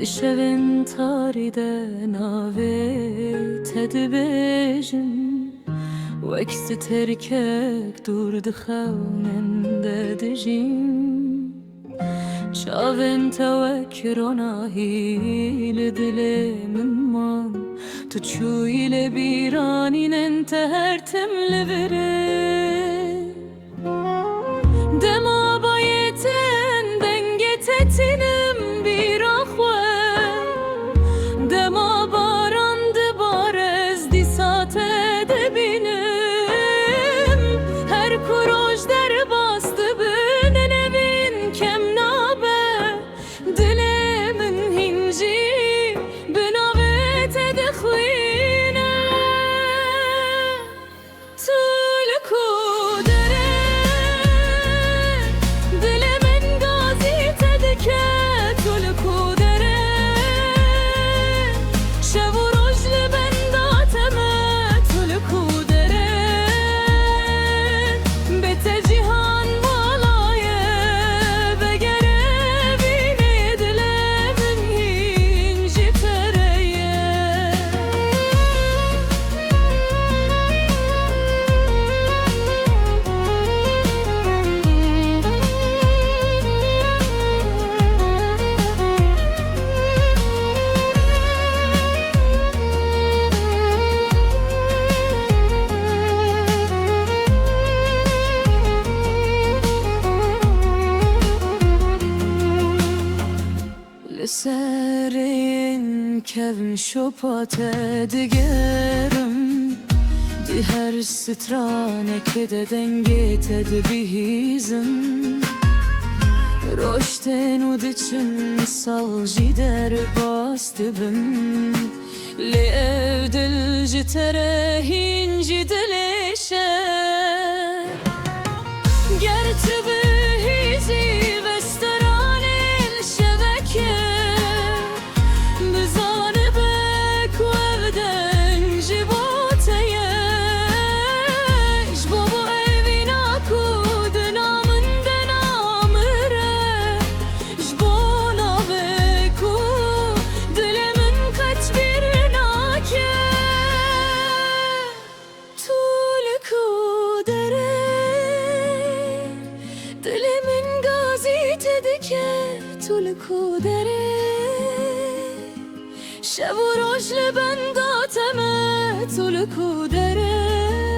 دشوین تاریده ناوی تدبیجن وکس ترکک دور دخوننده دجین چاوین توکرنا هیل دل من مان تو چویل بیرانین انت هر تمل بره دما بایتن دنگ تتینم بیراخوه دما باراند بارز دی ساته دبینم هر کروش در باستı beni nevin kem nabe dilimin hinci binavete de khuyne tulku dere dilimin gazite dike tulku dere şevurojli bendateme tulku dere bete cihan valaye begere bine dilemin hinci tereye لسرین کevin şopate digerim di her strane kede denge tedbihizim roşten udiçin salji der bastibim li evdil jitere hinci dileşe gerçi bihizi vesterane el şebeke bizane bek evden jiboteye jbobu evina kud namın denamire jbona beku dilimin kaç bir nake tulku dere dilimin gazite dike tulku dere شب و روز لبنداتمه طول کودره